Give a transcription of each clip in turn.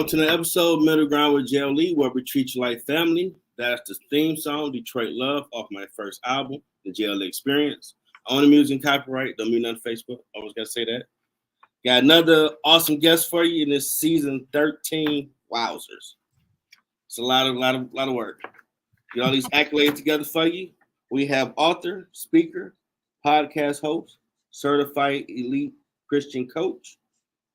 to the episode Middle Ground with JLE, where we treat you like family. That's the theme song, Detroit Love, off my first album, The JLE Experience. I own the music and copyright. Don't mean nothing Facebook. Always got to say that. Got another awesome guest for you in this season 13. Wowzers. It's a lot of work. Get all these accolades together for you. We have author, speaker, podcast host, certified elite Christian coach,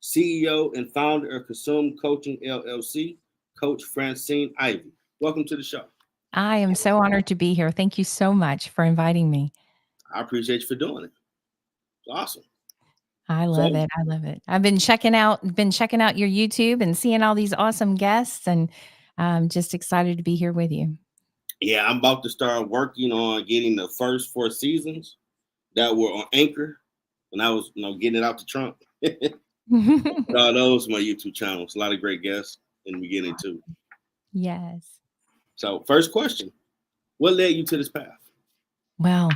CEO and founder of Consume Coaching LLC, Coach Francine Ivey. Welcome to the show. I am so honored to be here. Thank you so much for inviting me. I appreciate you for doing it. It's awesome. I love it. I love it. I've been checking out your YouTube and seeing all these awesome guests, and I'm just excited to be here with you. Yeah, I'm about to start working on getting the first 4 seasons that were on Anchor, and I was, getting it out the trunk. Those are my YouTube channels. A lot of great guests in the beginning too. Yes. So, first question: what led you to this path? Well,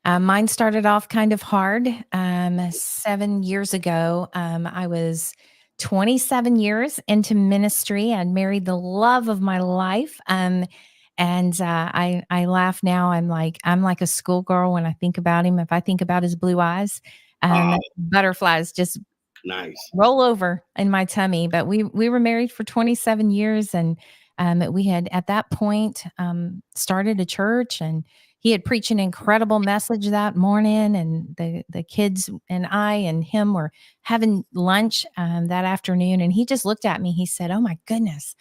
mine started off kind of hard. 7 years ago, I was 27 years into ministry. I'd married the love of my life. And I laugh now. I'm like a schoolgirl when I think about him. If I think about his blue eyes, butterflies just roll over in my tummy. But we were married for 27 years, and we had at that point started a church, and he had preached an incredible message that morning, and the kids and I and him were having lunch that afternoon, and he just looked at me. He said, "Oh my goodness,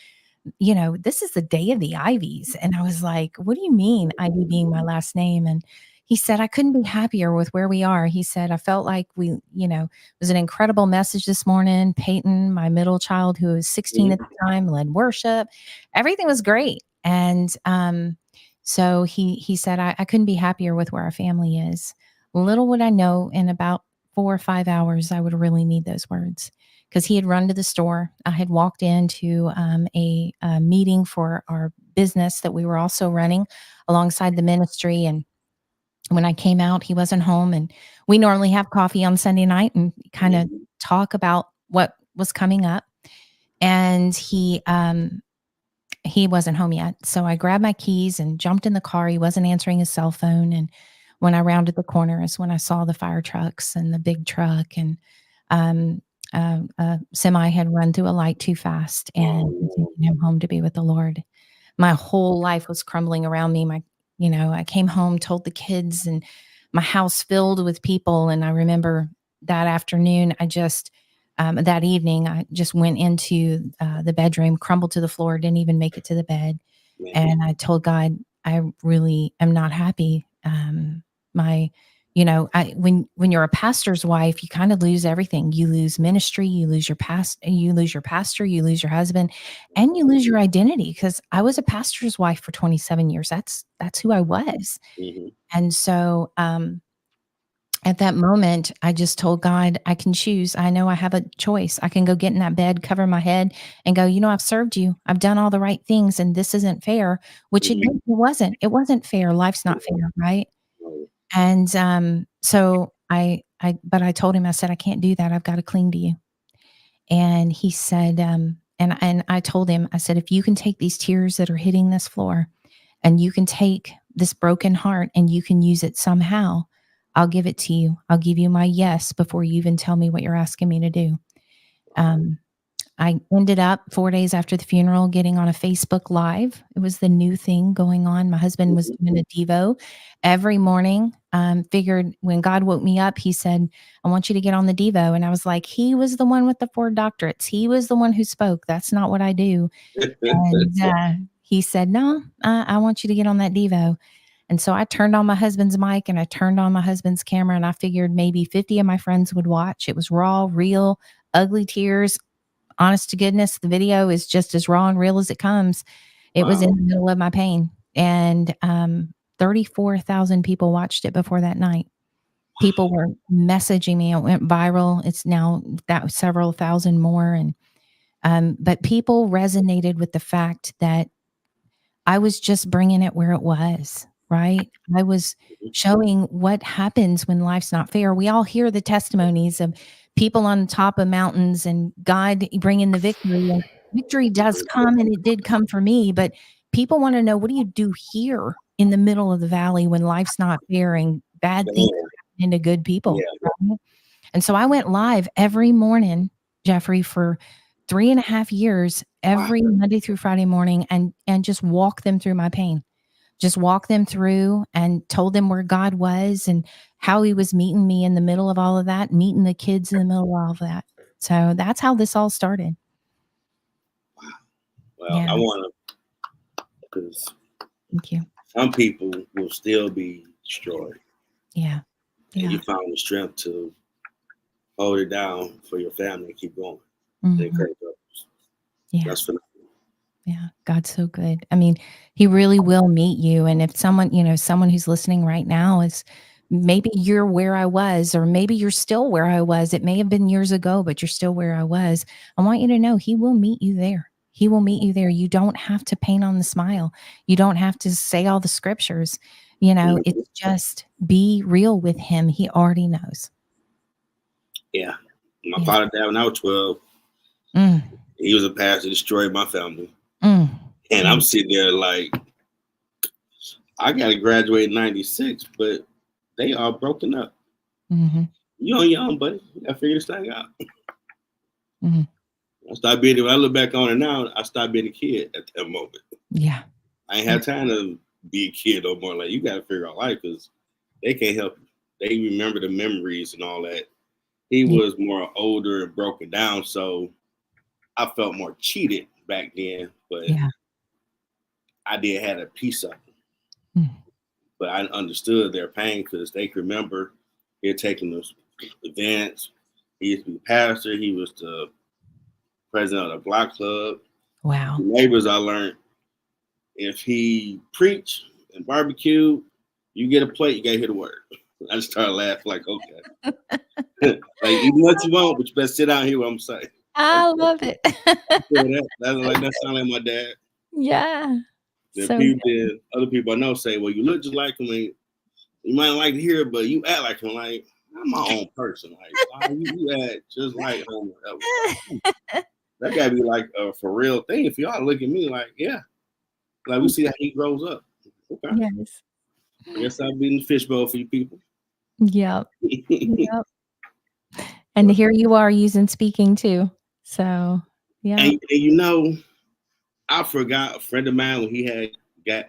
this is the day of the Iveys." And I was like, "What do you mean, Ivey being my last name?" And he said, "I couldn't be happier with where we are." He said, "I felt like it was an incredible message this morning. Peyton, my middle child, who was 16 at the time, led worship. Everything was great." And so he said, I couldn't be happier with where our family is. Little would I know, in about 4 or 5 hours, I would really need those words, because he had run to the store. I had walked into a meeting for our business that we were also running alongside the ministry. And when I came out, he wasn't home. And we normally have coffee on Sunday night and kind of talk about what was coming up. And he wasn't home yet. So I grabbed my keys and jumped in the car. He wasn't answering his cell phone. And when I rounded the corner is when I saw the fire trucks and the big truck, and a semi had run through a light too fast and taken him home to be with the Lord. My whole life was crumbling around me. I came home, told the kids, and my house filled with people. And I remember that afternoon, that evening, I just went into the bedroom, crumbled to the floor, didn't even make it to the bed. And I told God, I really am not happy. When you're a pastor's wife, you kind of lose everything. You lose ministry, you lose your pastor, you lose your husband, and you lose your identity. Because I was a pastor's wife for 27 years. That's who I was. Mm-hmm. And so, at that moment, I just told God, I can choose. I know I have a choice. I can go get in that bed, cover my head, and go, I've served you. I've done all the right things, and this isn't fair, which it wasn't. It wasn't fair. Life's not fair, right? And but I told him, I said, I can't do that. I've got to cling to you. And he said, and I told him, I said, if you can take these tears that are hitting this floor, and you can take this broken heart, and you can use it somehow, I'll give it to you. I'll give you my yes before you even tell me what you're asking me to do. I ended up 4 days after the funeral getting on a Facebook Live. It was the new thing going on. My husband was doing a Devo every morning. Figured when God woke me up, he said, I want you to get on the Devo. And I was like, he was the one with the 4 doctorates. He was the one who spoke. That's not what I do. And he said, no, I want you to get on that Devo. And so I turned on my husband's mic and I turned on my husband's camera, and I figured maybe 50 of my friends would watch. It was raw, real, ugly tears. Honest to goodness, the video is just as raw and real as it comes. It was in the middle of my pain. And 34,000 people watched it before that night. People were messaging me. It went viral. It's now that several thousand more. And but people resonated with the fact that I was just bringing it where it was. Right? I was showing what happens when life's not fair. We all hear the testimonies of people on top of mountains and God bringing the victory. Victory does come, and it did come for me, but people want to know, what do you do here in the middle of the valley when life's not fair and bad things happen to good people? Yeah. Right? And so I went live every morning, Jeffrey, for 3.5 years, every Monday through Friday morning, and just walk them through my pain. Just walk them through and told them where God was and how he was meeting me in the middle of all of that, meeting the kids in the middle of all of that. So that's how this all started. Well, Yeah. I want to, because Thank you. some people will still be destroyed. Yeah. And Yeah. you found the strength to hold it down for your family and keep going. Mhm. Encourage others. Yeah. That's phenomenal. Yeah. God's so good. I mean, he really will meet you. And if someone, someone who's listening right now is, maybe you're where I was, or maybe you're still where I was. It may have been years ago, but you're still where I was. I want you to know he will meet you there. He will meet you there. You don't have to paint on the smile. You don't have to say all the scriptures. It's just be real with him. He already knows. Yeah. My father died when I was 12. He was a pastor, destroyed my family. And I'm sitting there like, I got to graduate in 96, but they are broken up. You're on your own, buddy. You got to figure this thing out. I stopped being, when I look back on it now, I stopped being a kid at that moment. Yeah. I ain't have time to be a kid no more. Like, you got to figure out life, because they can't help you. They remember the memories and all that. He was more older and broken down, so I felt more cheated back then, but I did have a piece of it. But I understood their pain, because they could remember he had taken those events. He used to be pastor. He was the president of the block club. Wow. The neighbors, I learned, if he preached and barbecue, you get a plate, you got to hear the word. I just started laughing like, okay. Like, eat what you want, but you better sit down and hear what I'm saying. I love it. That sounds like my dad. Yeah. Then other people I know say, well, you look just like him. And you might like to hear it, but you act like him. Like, I'm my own person. Like, wow, you act just like him. That gotta be like a for real thing. If y'all look at me like, yeah, like we see how he grows up. Okay. Yes. I guess I'll be in the fishbowl for you people. Yep. Yep. And here you are using speaking too. So, yeah. And I forgot a friend of mine when he had got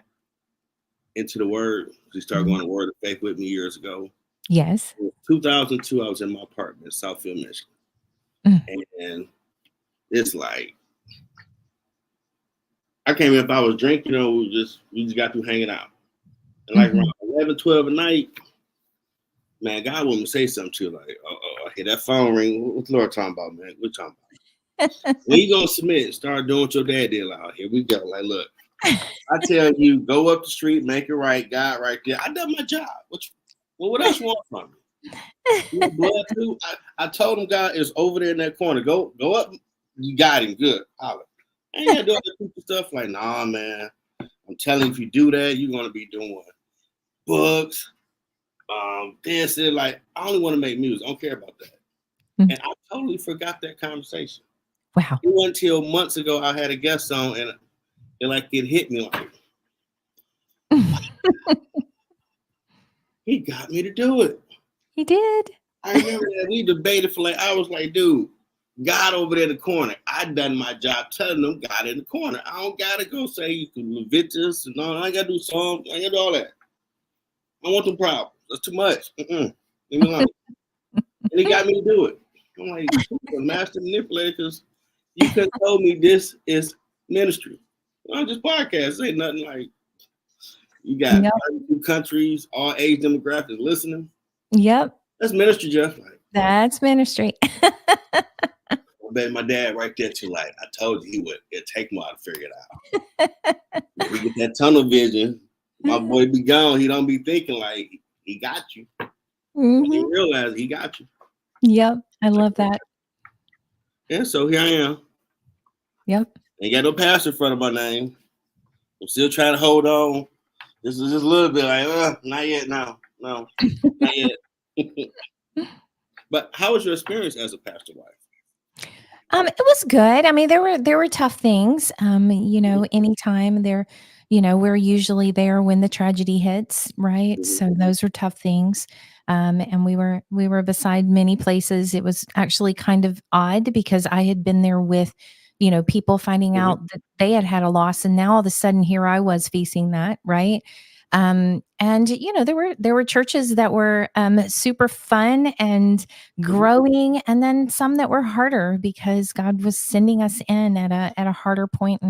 into the word. He started going to Word of Faith with me years ago. Yes. In 2002, I was in my apartment in Southfield, Michigan. And it's like, I can't remember if I was drinking or we just got through hanging out. And like around 11, 12 at night, man, God wanted me to say something to you. Like, I hear that phone ring. What's the Lord talking about, man? What you talking about? When you gonna submit? Start doing what your dad did. Like, here we go. Like, look, I tell you, go up the street, make it right. God, right there. I done my job. What else you want from me? You want blood too? I told him, God is over there in that corner. Go up. You got him. Good. Holler. I ain't gotta do all that stupid stuff. Like, nah, man. I'm telling you, if you do that, you're gonna be doing books. This is like, I only want to make music. I don't care about that. And I totally forgot that conversation. Wow. It wasn't until months ago I had a guest on, and it hit me like, he got me to do it. He did. I remember that we debated for like hours. Like, dude, God over there in the corner. I done my job telling them God in the corner. I don't gotta go say you can Leviticus and all. I ain't gotta do Psalms. I ain't gotta do all that. I want them problems. That's too much. Leave me alone. And he got me to do it. I'm like, a master manipulator, because you could have told me this is ministry. Well, just podcast. Ain't nothing like, you got 32 countries, all age demographics listening. Yep. That's ministry, Jeff. Like, that's ministry. I bet my dad right there too. Like, I told you he would. It'd take him a while to figure it out. If we get that tunnel vision, my boy be gone. He don't be thinking like he got you. He realized he got you. Yep. I love that. Yeah, so here I am. Yep. Ain't got no pastor in front of my name. I'm still trying to hold on. This is just a little bit like, not yet. No, not yet. But how was your experience as a pastor wife? It was good. I mean, there were tough things. Anytime we're usually there when the tragedy hits, right? Mhm. So those are tough things. And we were beside many places. It was actually kind of odd because I had been there with, people finding Mhm. out that they had had a loss, and now all of a sudden here I was facing that, right? And there were churches that were super fun and Mhm. growing, and then some that were harder because God was sending us in at a harder point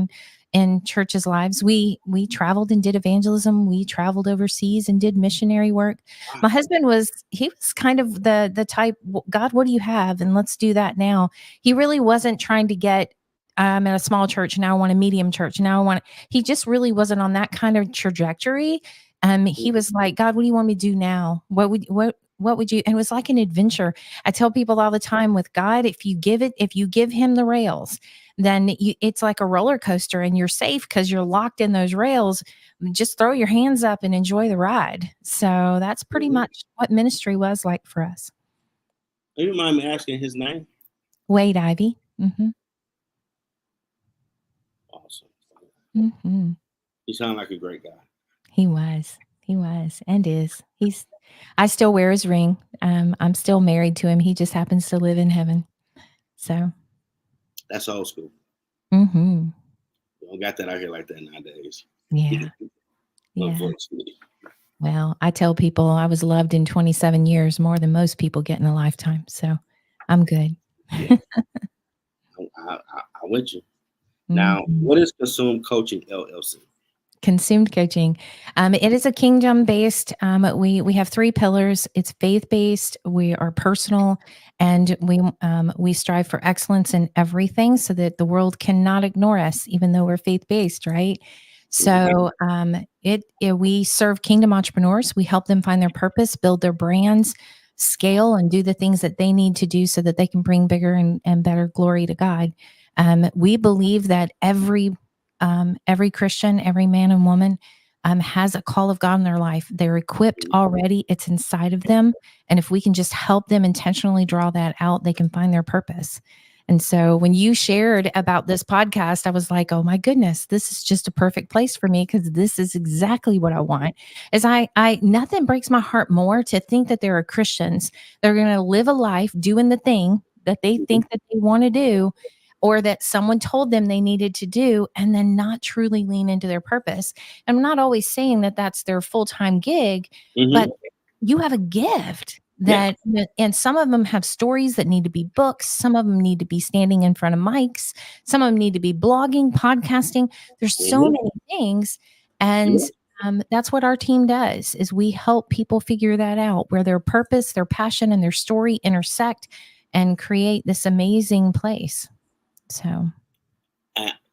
in churches' lives. We traveled and did evangelism. We traveled overseas and did missionary work. Wow. My husband he was kind of the type, God, what do you have? And let's do that now. He really wasn't trying to get at a small church. Now I want a medium church. Now I want, he just really wasn't on that kind of trajectory. He Mhm. was like, God, what do you want me to do now? What would you? And it was like an adventure. I tell people all the time with God, if you give him the rails, then it's like a roller coaster and you're safe because you're locked in those rails. Just throw your hands up and enjoy the ride. So that's pretty Mhm. much what ministry was like for us. Do you mind me asking his name? Wade Ivy. Awesome. Hmm. He sounds like a great guy. He was and is. I still wear his ring. I'm still married to him. He just happens to live in heaven. So, That's old school. hmm You don't got that out here like that nowadays. yeah, yeah. Unfortunately. Well, I tell people I was loved in 27 years more than most people get in a lifetime. So I'm good. Yeah. I with you. Now, Mhm. what is Consume Coaching LLC? Consumed coaching. It is a kingdom based. We have three pillars. It's faith based. We are personal, and we strive for excellence in everything, so that the world cannot ignore us, even though we're faith based, right? Mhm. So we serve kingdom entrepreneurs. We help them find their purpose, build their brands, scale, and do the things that they need to do so that they can bring bigger and better glory to God. We believe that every Christian, every man and woman has a call of God in their life. They're equipped already, it's inside of them. And if we can just help them intentionally draw that out, they can find their purpose. And so when you shared about this podcast, I was like, oh my goodness, this is just a perfect place for me because this is exactly what I want. Is I nothing breaks my heart more to think that there are Christians that are going to live a life doing the thing that they think that they want to do, or that someone told them they needed to do, and then not truly lean into their purpose. I'm not always saying that that's their full-time gig, but Mhm. you have a gift Yeah. and some of them have stories that need to be books. Some of them need to be standing in front of mics. Some of them need to be blogging, podcasting. There's so Mhm. many things. And Yeah. that's what our team does is we help people figure that out, where their purpose, their passion, and their story intersect and create this amazing place. So,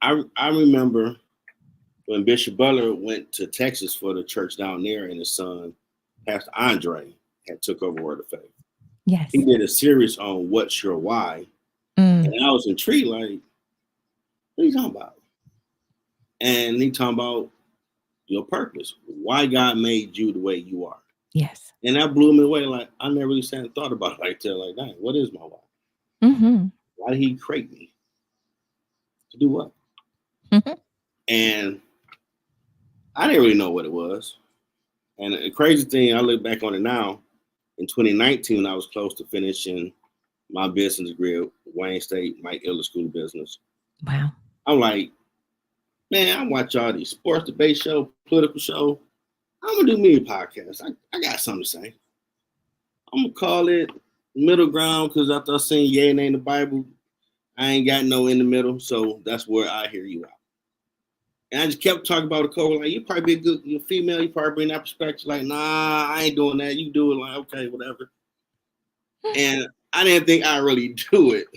I remember when Bishop Butler went to Texas for the church down there, and his son, Pastor Andre, had took over Word of Faith. He yes. did a series on What's Your Why, Mm, and I was intrigued, like, what are you talking about? And he talking about your purpose, why God made you the way you are. yes. And that blew me away. Like, I never really sat and thought about it like that. Like, dang, what is my why? Mhm. Why did he create me? To do what? Mhm. And I didn't really know what it was. And the crazy thing, I look back on it now, in 2019, I was close to finishing my business degree at Wayne State, Mike Ellis School of Business. Wow. I'm like, man, I watch all these sports debate show, political show. I'm gonna do me a podcast. I got something to say. I'm gonna call it middle ground because after I seen yay and nay in the Bible, I ain't got no in the middle. So that's where I hear you out. And I just kept talking about the cover. Like, you probably be a good, you're female, you probably bring that perspective. Like, nah, I ain't doing that. You do it. Like, okay, whatever. And I didn't think I really do it.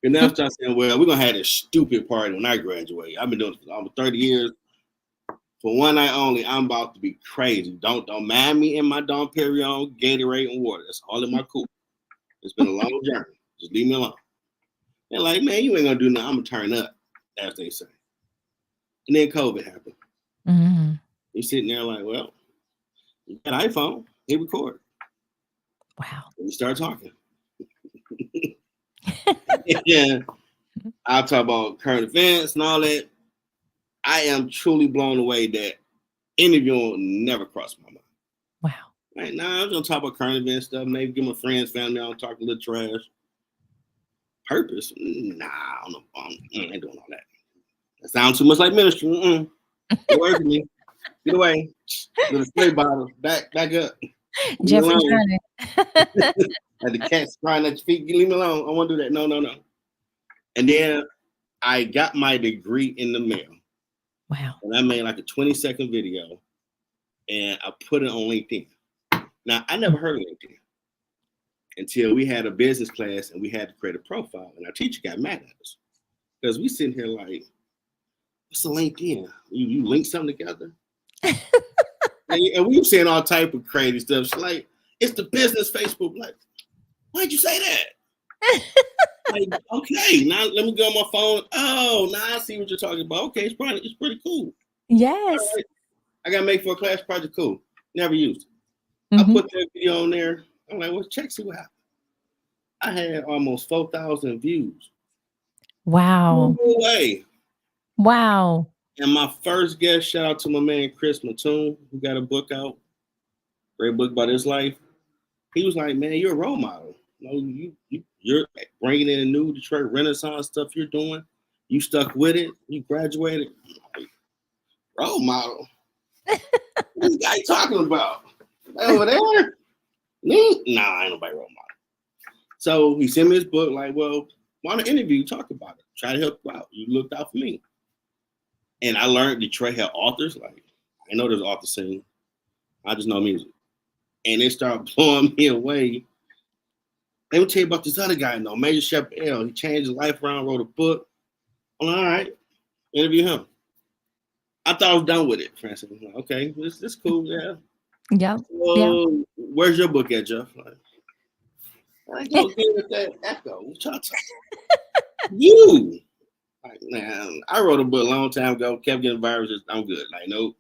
And now I start saying, well, we're gonna have this stupid party when I graduate. I've been doing it for almost 30 years. For one night only, I'm about to be crazy. Don't mind me in my Dom Perignon, Gatorade, and water. That's all in my cool. It's been a long journey. Just leave me alone. They're like, man, you ain't gonna do nothing. I'm gonna turn up, as they say. And then COVID happened. Mhm. You're sitting there like, well, you got an iPhone, hit record. Wow. And you start talking. Yeah. I'll talk about current events and all that. I am truly blown away that interviewing never crossed my mind. Wow. Like, nah, I'm gonna talk about current event stuff, maybe get my friends, family on, talk a little trash. Purpose? Nah, I don't know. I ain't doing all that. That sounds too much like ministry. Get away from me. Get away. With a spray bottle. Back up. Jeffrey Like the cat's crying at your feet. Leave me alone. I won't do that. No. And then I got my degree in the mail. Wow. And I made like a 20-second video and I put it on LinkedIn. Now, I never heard of LinkedIn until we had a business class and we had to create a profile. And our teacher got mad at us because we sitting here like, what's a LinkedIn? You link something together? and we were saying all type of crazy stuff. She's like, it's the business Facebook. Like, why'd you say that? Like, okay, now let me go on my phone. Oh, now I see what you're talking about. Okay, it's pretty cool. Yes. Right. I got to make for a class project. Cool. Never used it. I put that video on there. I'm like, well, check, see what happened. I had almost 4,000 views. Wow. No way. Wow. And my first guest, shout out to my man Chris Mattoon, who got a book out. Great book about his life. He was like, man, you're a role model. You're bringing in the new Detroit Renaissance stuff you're doing. You stuck with it. You graduated. Like, role model. What guy talking about? Over there? Me? Nah, ain't nobody role model. So he sent me his book, like, well, want to interview you, talk about it. Try to help you out. You looked out for me. And I learned Detroit had authors. Like, I know there's an author scene. I just know music. And they started blowing me away. Let me tell you about this other guy, though, Major Shep L. He changed his life around, wrote a book. I'm like, all right, interview him. I thought I was done with it, Francine. Like, okay, this cool, yeah. Yep. Well, where's your book at, Jeff? Like, I go get with that echo. What y'all talking? You. Like, man, I wrote a book a long time ago, kept getting viruses. I'm good. Like, nope,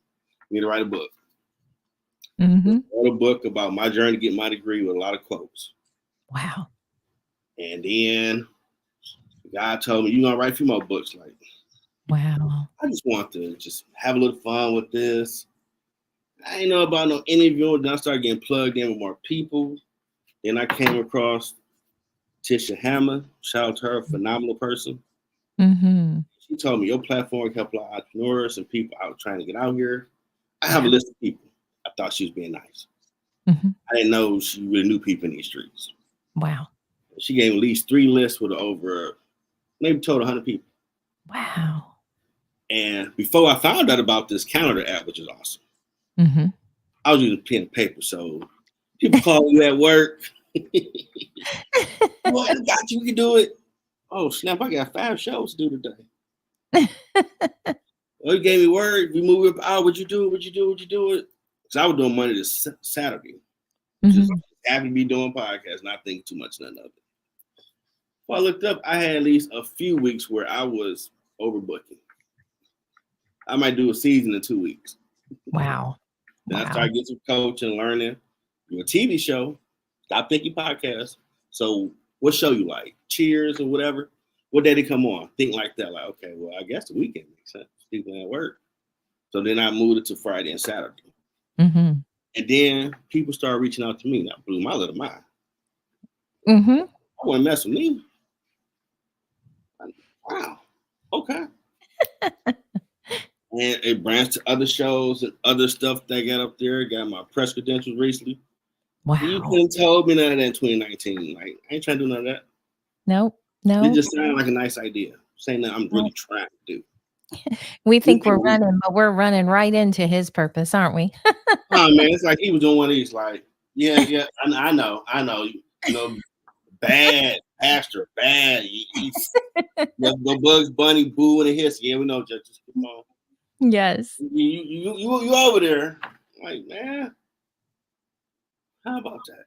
need to write a book. Wrote a book about my journey to get my degree with a lot of quotes. Wow. And then God told me, you're going to write a few more books. Like, wow. I just want to just have a little fun with this. I ain't know about no interviewing. Then I started getting plugged in with more people. Then I came across Tisha Hammer. Shout out to her, phenomenal person. She told me your platform can help a lot of entrepreneurs and people out trying to get out here. I have a list of people. I thought she was being nice. I didn't know she really knew people in these streets. Wow. She gave at least 3 lists with over, maybe total 100 people. Wow. And before I found out about this calendar app, which is awesome, I was using pen and paper. So people call you at work. Boy, I got you. We can do it. Oh, snap. I got 5 shows to do today. Well, he gave me word. We move up. Oh, would you do it? Would you do it? Would you do it? Because I was doing Monday to Saturday. Just happy to be doing podcasts, not thinking too much none of it. Well, I looked up. I had at least a few weeks where I was overbooking. I might do a season in 2 weeks. Wow. Then I started getting some coaching, learning. Do a TV show. Stop thinking podcast. So what show you like? Cheers or whatever. What day they come on? Think like that. Like, okay, well, I guess the weekend makes sense. People at work. So then I moved it to Friday and Saturday. And then people started reaching out to me. That blew my little mind. I want to mess with me. Wow. Okay. And it branched to other shows and other stuff that got up there. Got my press credentials recently. Wow. You couldn't tell me none of that in 2019. Like, I ain't trying to do none of that. No. It just sounded like a nice idea. Saying that I'm really trying to do. We think we're running, but we're running right into his purpose, aren't we? Oh man, it's like he was doing one of these. Like, yeah, I know. You know, bad pastor, bad. The Bugs Bunny boo and hiss. Yeah, we know. Just come on. Yes. You over there? Like, man, how about that?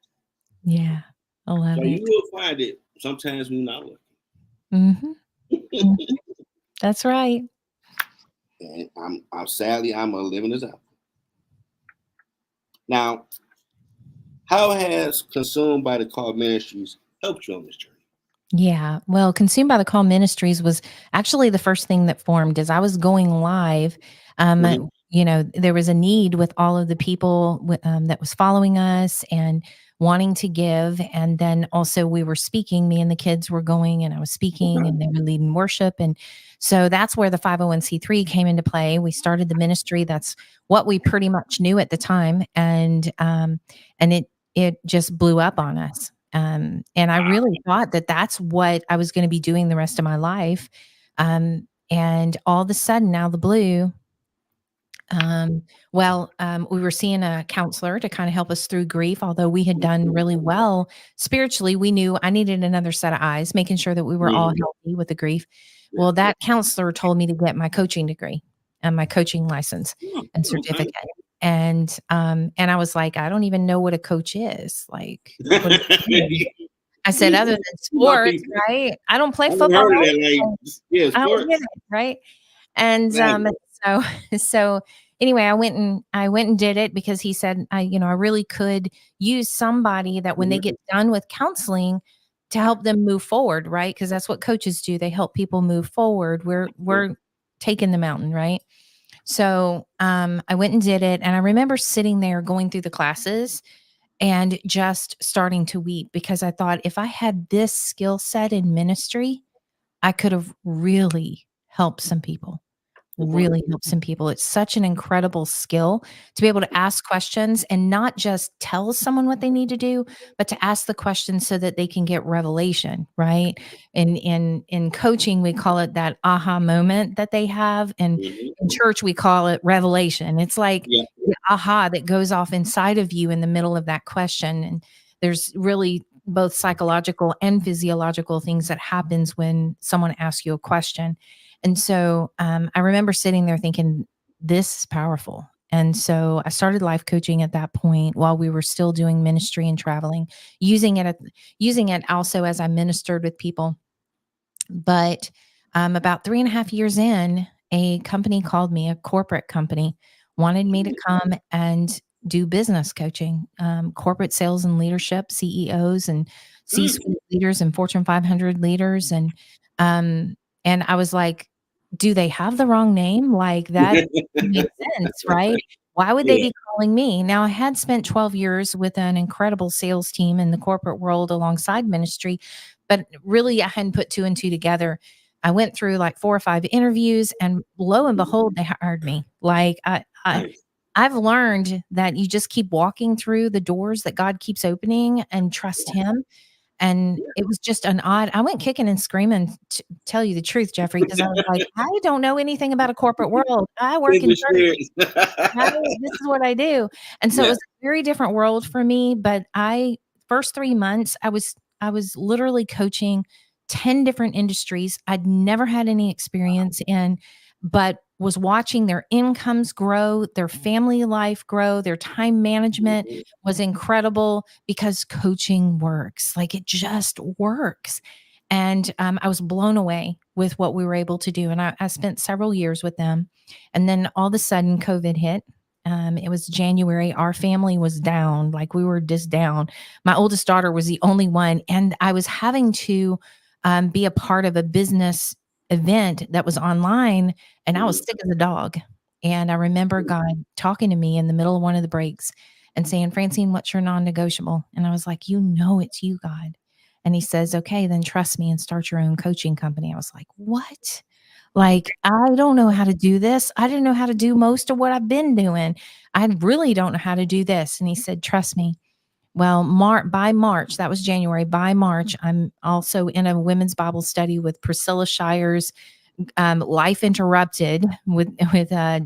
Yeah, I love it. You will find it sometimes when you're not looking. That's right. And I'm sadly I'm a living example. Now, how has Consumed by the Call Ministries helped you on this journey? Yeah. Well, Consumed by the Call Ministries was actually the first thing that formed as I was going live. Mhm. There was a need with all of the people that was following us and wanting to give. And then also we were speaking, me and the kids were going and I was speaking Okay. and they were leading worship. And so that's where the 501c3 came into play. We started the ministry. That's what we pretty much knew at the time. And it just blew up on us. And I Wow. really thought that that's what I was going to be doing the rest of my life. And all of a sudden, out of the blue, we were seeing a counselor to kind of help us through grief. Although we had done really well spiritually, we knew I needed another set of eyes, making sure that we were all Mhm. healthy with the grief. Yeah. Well, that counselor told me to get my coaching degree and my coaching license Oh, and okay. certificate. And I was like, I don't even know what a coach is. Like, what does that mean? I said, other than My sports, people. right? I don't play I never football. heard of that. Like, yeah, I don't get sports. it, right? And Exactly. so so anyway, I went and did it because he said I really could use somebody that when they Mhm. get done with counseling to help them move forward, right? Because that's what coaches do. They help people move forward. We're taking the mountain, right? So I went and did it, and I remember sitting there going through the classes and just starting to weep because I thought if I had this skill set in ministry, I could have really helped some people, Good point. really help some people. It's such an incredible skill to be able to ask questions and not just tell someone what they need to do, but to ask the questions so that they can get revelation, right? In coaching, we call it that aha moment that they have, and Mhm. in church we call it revelation. It's like Yeah. the aha that goes off inside of you in the middle of that question. And there's really both psychological and physiological things that happens when someone asks you a question. And so I remember sitting there thinking, this is powerful. And so I started life coaching at that point while we were still doing ministry and traveling, using it also as I ministered with people. But about 3.5 years in, a company called me, a corporate company, wanted me to come and do business coaching, corporate sales and leadership, CEOs and Mm. C-suite leaders and Fortune 500 leaders, um, and I was like, "Do they have the wrong name? Like that doesn't make sense, right? Why would they Yeah. be calling me?" Now I had spent 12 years with an incredible sales team in the corporate world alongside ministry, but really I hadn't put two and two together. I went through like 4 or 5 interviews and lo and behold, they hired me. Like Nice. I've learned that you just keep walking through the doors that God keeps opening and trust him. And Yeah. it was just an odd I went kicking and screaming to tell you the truth, Jeffrey, because I was like, I don't know anything about a corporate world. I work Lived in church. experience. Right? This is what I do. And so it Yeah. was a very different world for me, but I first 3 months, I was literally coaching 10 different industries I'd never had any experience in, but was watching their incomes grow, their family life grow, their time management Mhm. was incredible because coaching works. Like, it just works. And, I was blown away with what we were able to do, and I spent several years with them. And then all of a sudden, COVID hit. It was January. Our family was down, like we were just down. My oldest daughter was the only one, and I was having to be a part of a business event that was online, and I was Mhm. sick as a dog. And I remember God talking to me in the middle of one of the breaks and saying, Francine, what's your non negotiable? And I was like, it's you, God. And he says, okay, then trust me and start your own coaching company. I was like, what? Like, I don't know how to do this. I didn't know how to do most of what I've been doing. I really don't know how to do this. And he said, trust me. Well, by March, that was January. By March, I'm also in a women's Bible study with Priscilla Shires, Life Interrupted with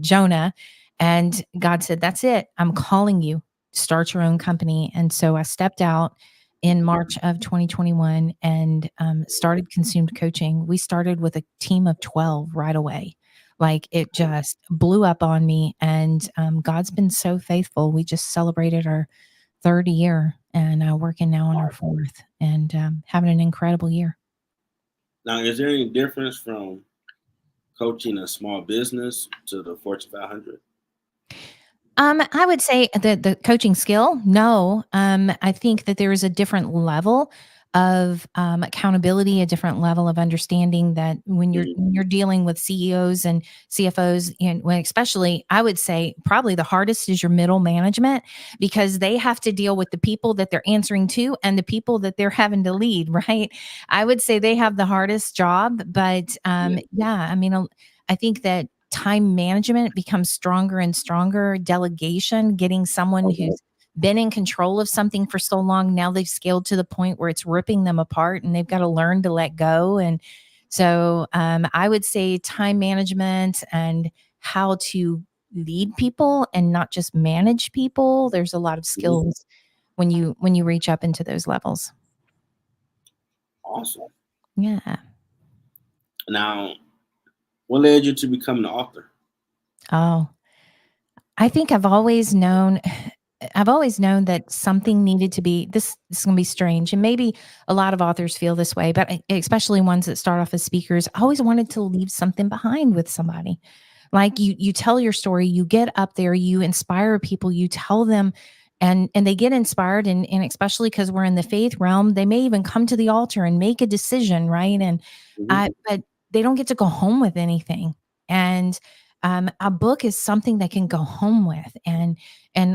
Jonah, and God said, "That's it. I'm calling you. Start your own company." And so I stepped out in March of 2021 and started Consumed Coaching. We started with a team of 12 right away. Like, it just blew up on me, and God's been so faithful. We just celebrated our third year and working now on our fourth, and having an incredible year. Now, is there any difference from coaching a small business to the Fortune 500? I would say the coaching skill, no. I think that there is a different level of accountability, a different level of understanding that when Mhm. you're dealing with CEOs and CFOs, and when especially, I would say probably the hardest is your middle management, because they have to deal with the people that they're answering to and the people that they're having to lead, right? I would say they have the hardest job, but Yeah. yeah, I mean, I think that time management becomes stronger and stronger. Delegation, getting someone Okay. who's been in control of something for so long, now they've scaled to the point where it's ripping them apart and they've got to learn to let go. And so I would say time management and how to lead people and not just manage people. There's a lot of Mhm. skills when you reach up into those levels. Awesome. Yeah. Now, what led you to becoming an author? Oh, I think I've always known that something needed to be this is going to be strange, and maybe a lot of authors feel this way, but especially ones that start off as speakers. I always wanted to leave something behind with somebody. Like you tell your story, you get up there, you inspire people, you tell them, and they get inspired, and especially because we're in the faith realm, they may even come to the altar and make a decision, right? And Mhm. I but they don't get to go home with anything. And a book is something they can go home with and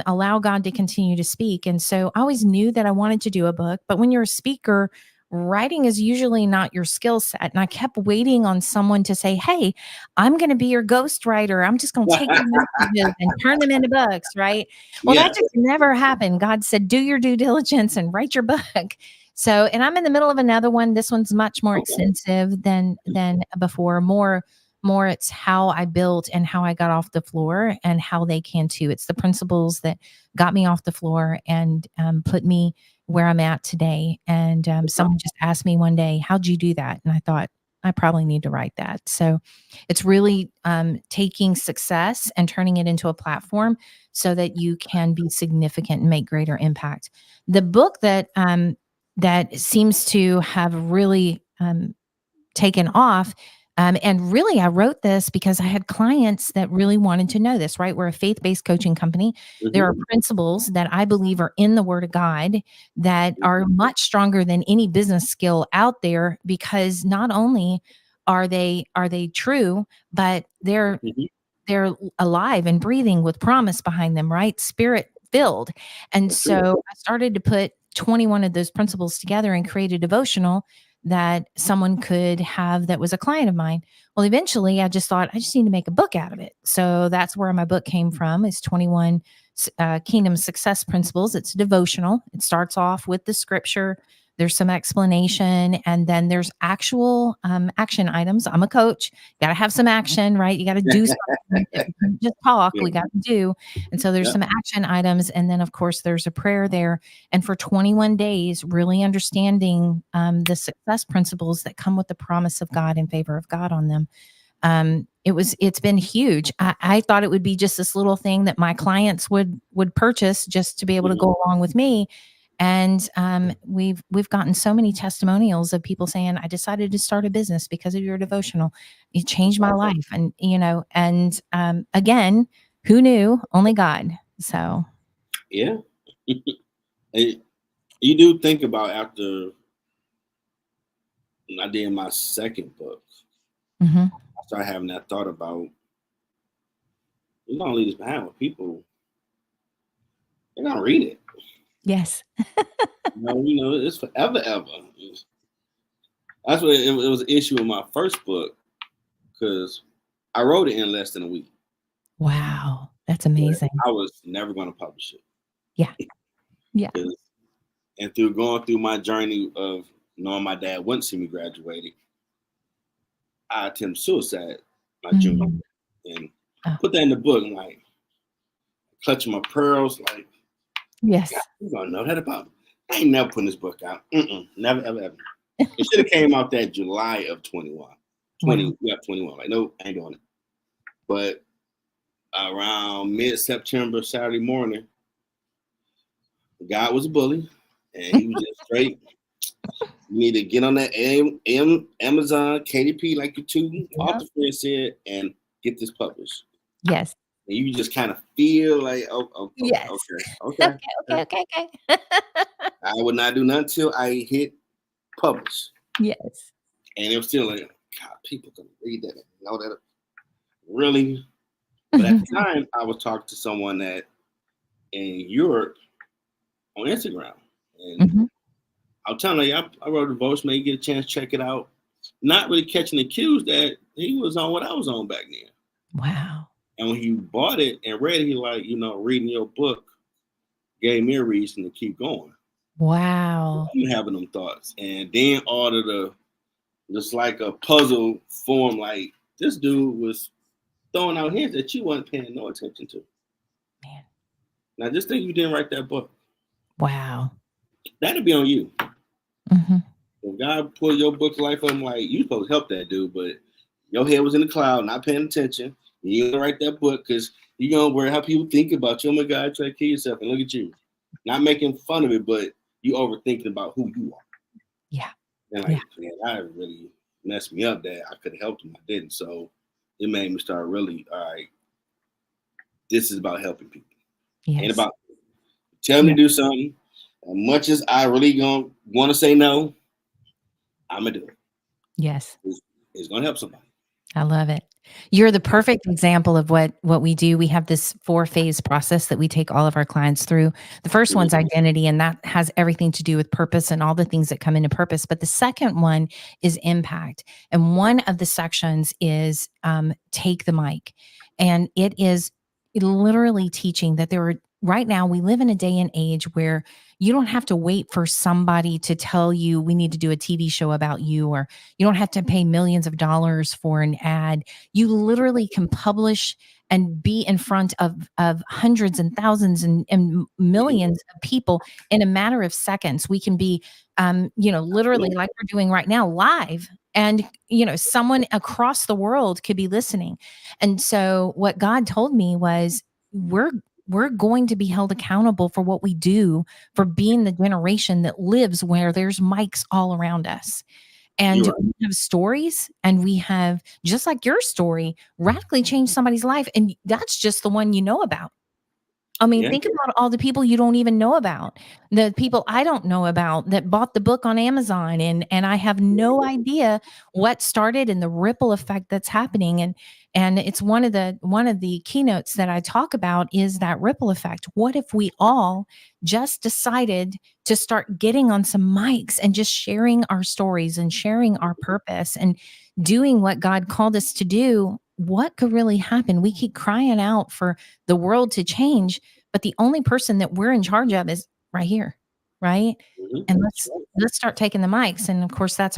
allow God to continue to speak. And so I always knew that I wanted to do a book, but when you're a speaker, writing is usually not your skill set. And I kept waiting on someone to say, "Hey, I'm going to be your ghostwriter. I'm just going to take your messages and turn them into books," right? Well, that Yeah. just never happened. God said, "Do your due diligence and write your book." So, and I'm in the middle of another one. This one's much more Okay. extensive than before. More it's how I built and how I got off the floor, and how they can too. It's the principles that got me off the floor and put me where I'm at today. And someone just asked me one day, "How'd you do that?" And I thought, I probably need to write that. So it's really taking success and turning it into a platform so that you can be significant and make greater impact. The book that seems to have really taken off. And really, I wrote this because I had clients that really wanted to know this, right? We're a faith based coaching company. There are Mhm. principles that I believe are in the Word of God that are much stronger than any business skill out there, because not only are they true, but Mhm. they're alive and breathing with promise behind them, right? Spirit filled. And For sure. so I started to put 21 of those principles together and create a devotional that someone could have that was a client of mine. Well, eventually I just thought I just need to make a book out of it. So that's where my book came from. It's 21 Kingdom Success Principles. It's a devotional. It starts off with the scripture. There's some explanation, and then there's actual action items. I'm a coach. Got to have some action, right? You got to do something. If you can just talk, Yeah. we got to do. And so there's Yep. some action items. And then, of course, there's a prayer there. And for 21 days, really understanding the success principles that come with the promise of God in favor of God on them. It's been huge. I thought it would be just this little thing that my clients would purchase just to be able to Mhm. go along with me. And we've gotten so many testimonials of people saying, "I decided to start a business because of your devotional. It changed my Awesome. life." And again, who knew? Only God. So Yeah. And you do think about after I did my second book, mhm. I started having that thought about you're gonna leave this behind with people, they're gonna read it. Yes. It's forever ever. That's what it was an issue with my first book because I wrote it in less than a week, Wow. That's but amazing. I was never gonna publish Yeah. Yeah. it. 'Cause- and through going through my journey of knowing my dad wouldn't see me graduated, I attempted suicide my junior Mm. year and Oh, put that in the book and like clutching my pearls, like, God, yes. you gonna know that about me. I ain't never putting this book out. Never, ever, ever. It should have came out that July of 21. Wow. 20, yeah, 21. Like, no, I ain't doing it. But around mid-September, Saturday morning, the guy was a bully. And he was just straight. You need to get on that Amazon, KDP, like your two Yep. author friends said, and get this published. Yes. And you just kind of feel like, Yes. okay, Okay, okay, okay, okay. okay, okay. I would not do nothing until I hit published. Yes. And it was still like, God, people gonna read that and know that. Really? But at the time, I was talking to someone that in Europe on Instagram. And Mhm. I'm telling you, I wrote a voicemail, you get a chance to check it out. Not really catching the cues that he was on what I was on back then. Wow. And when he bought it and read it, he like, reading your book gave me a reason to keep going. Wow. I'm having them thoughts. And then all of the, just like a puzzle form, like this dude was throwing out hints that you weren't paying no attention to. Man. Now, just think you didn't write that book. Wow. That'd be on you. Mhm. If God pulled your book life up, I'm like, you supposed to help that dude, but your head was in the cloud, not paying attention. You didn't write that book because you don't worry how people think about you. Oh my God, try to kill yourself. And look at you. Not making fun of it, but you overthinking about who you are. Yeah. And Yeah. like, man, that really messed me up that I could have helped him. I didn't. So it made me start really, all right, this is about helping people. Ain't Yes. about telling me Yeah. to do something. As much as I really gonna want to say no, I'm gonna do it. Yes. It's gonna help somebody. I love it. You're the perfect example of what we do. We have this 4-phase process that we take all of our clients through. The first one's identity, and that has everything to do with purpose and all the things that come into purpose. But the second one is impact. And one of the sections is take the mic. And it is literally teaching that right now we live in a day and age where you don't have to wait for somebody to tell you we need to do a TV show about you, or you don't have to pay millions of dollars for an ad. You literally can publish and be in front of hundreds and thousands and millions of people in a matter of seconds. We can be, literally like we're doing right now, live. And, someone across the world could be listening. And so what God told me was, we're going to be held accountable for what we do, for being the generation that lives where there's mics all around us. And Right. we have stories, and we have, just like your story, radically changed somebody's life. And that's just the one you know about. I mean, Yeah. think about all the people you don't even know about, the people I don't know about that bought the book on Amazon, and I have no idea what started and the ripple effect that's happening. And it's one of the keynotes that I talk about is that ripple effect. What if we all just decided to start getting on some mics and just sharing our stories and sharing our purpose and doing what God called us to do? What could really happen? We keep crying out for the world to change, but the only person that we're in charge of is right here, right? Mhm. And That's right. let's start taking the mics. And of course, that's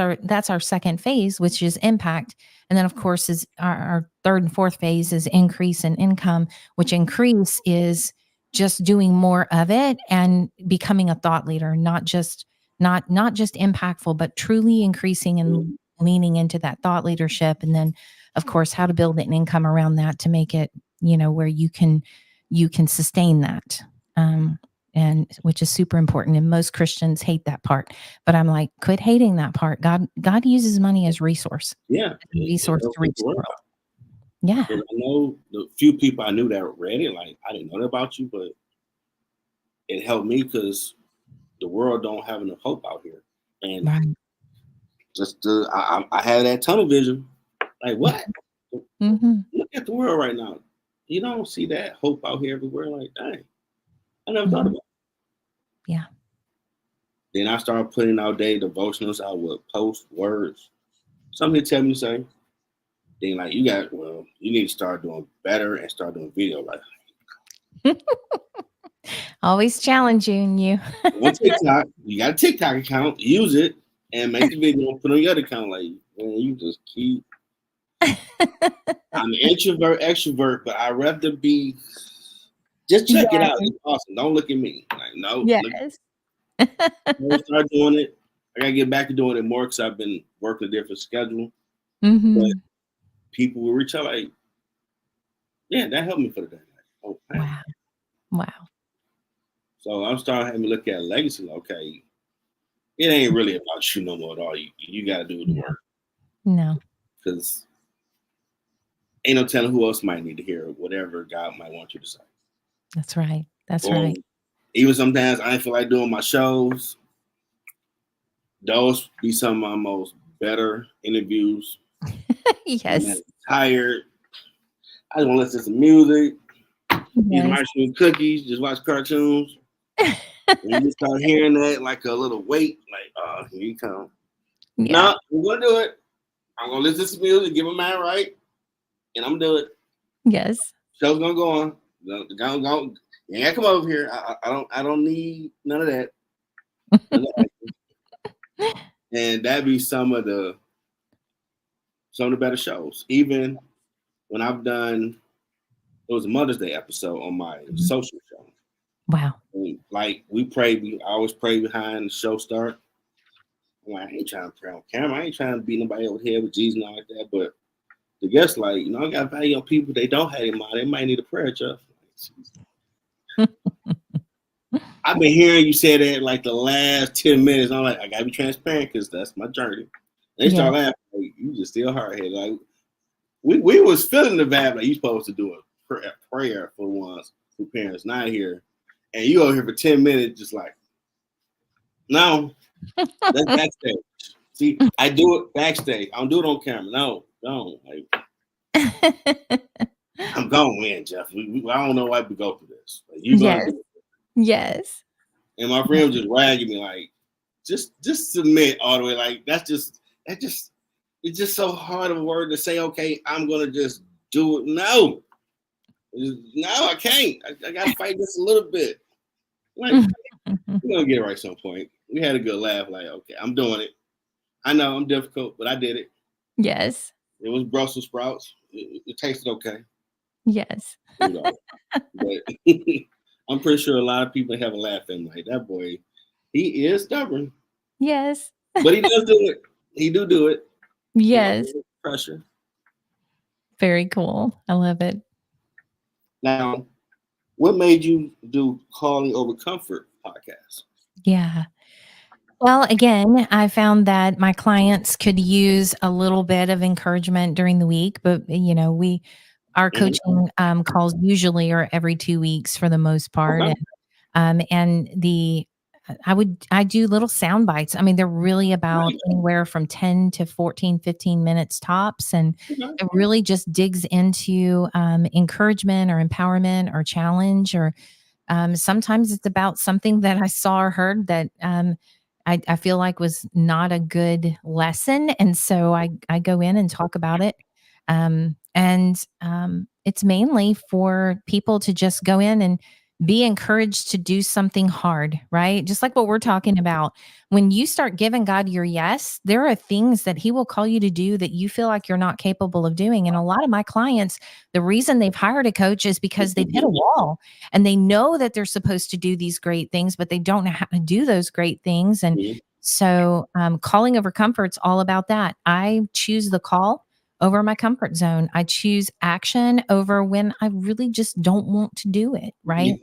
our second phase, which is impact. And then of course is our third and fourth phase is increase in income, which increase is just doing more of it and becoming a thought leader, not just impactful, but truly increasing and leaning into that thought leadership. And then of course, how to build an income around that to make it, where you can sustain that. And which is super important. And most Christians hate that part, but I'm like, quit hating that part. God uses money as resource, Yeah. a resource to reach the world. Yeah. And I know the few people I knew that read it, like I didn't know that about you, but it helped me because the world don't have enough hope out here. And Right. I had that tunnel vision. Like what? Mm-hmm. Look at the world right now. You don't see that hope out here everywhere. Like, dang, I never thought Mm-hmm. about it. Yeah. Then I started putting out daily devotionals. I would post words, something to tell me to say. Then like you need to start doing better and start doing video. Like Always challenging you. on TikTok, you got a TikTok account, use it and make the video, put on your other account. Like, man, you just keep. I'm an introvert, extrovert, but I'd rather be. Just check it Yes. out. It's awesome. Don't look at me. Like, no, look. Yes. Start doing it. I gotta get back to doing it more because I've been working a different schedule. Mm-hmm. But people will reach out like, yeah, that helped me for the day. Like, oh, man. Wow. So I'm starting having to look at legacy. Like, okay, it ain't really about you no more at all. You got to do the work No. because ain't no telling who else might need to hear whatever God might want you to say. That's right. That's Or right. even sometimes I ain't feel like doing my shows. those be some of my most better interviews. When I'm Yes. tired, I just want to listen to some music, eat some Yes. ice cream cookies, just watch cartoons. And you start hearing that like a little weight, like, oh, here you come. Yeah. No, I'm gonna do it. I'm gonna listen to some music, give my mind right, and I'm gonna do it. Yes. Show's gonna go on. Go. You ain't gotta come over here. I don't need none of that. None of that. And that'd be some of the better shows. Even when I've done, it was a Mother's Day episode on my social show. Wow. And like I always pray behind the show start. I'm like, I ain't trying to pray on camera. I ain't trying to beat nobody over the head with Jesus and all like that. But the guests, like, I got value on people. They don't have him on. They might need a prayer, Jeff. I've been hearing you say that like the last 10 minutes. I'm like, I gotta be transparent because that's my journey. They start laughing. Like, you just still hard headed. Like we was feeling the vibe like you supposed to do a prayer for ones who parents not here, and you over here for 10 minutes just like, no, that's backstage. See, I do it backstage. I don't do it on camera. No, don't. Like, I'm going in, Jeff. I don't know why we go through this. Like, you gonna Yes. do it. Yes. And my friend was just ragging me like, just submit all the way. Like it's just so hard of a word to say. Okay, I'm gonna just do it. No, I can't. I gotta fight this a little bit. Like we're gonna get it right at some point. We had a good laugh. Like, okay, I'm doing it. I know I'm difficult, but I did it. Yes. It was Brussels sprouts. It tasted okay. Yes. But I'm pretty sure a lot of people have a laugh at him. Like that boy, he is stubborn. Yes. But he does do it. He do it. Yes. Pressure. Very cool. I love it. Now, what made you do Calling Over Comfort podcast? Yeah. Well, again, I found that my clients could use a little bit of encouragement during the week, but our coaching calls usually are every 2 weeks for the most part. Okay. And I do little sound bites. I mean, they're really about anywhere from 10 to 14, 15 minutes tops. And it really just digs into encouragement or empowerment or challenge, or sometimes it's about something that I saw or heard that I feel like was not a good lesson. And so I go in and talk about it. It's mainly for people to just go in and be encouraged to do something hard, right? Just like what we're talking about. When you start giving God your yes, there are things that He will call you to do that you feel like you're not capable of doing. And a lot of my clients, the reason they've hired a coach is because they've hit a wall and they know that they're supposed to do these great things, but they don't know how to do those great things. And so, calling over comfort's all about that. I choose the call over my comfort zone. I choose action over when I really just don't want to do it, right?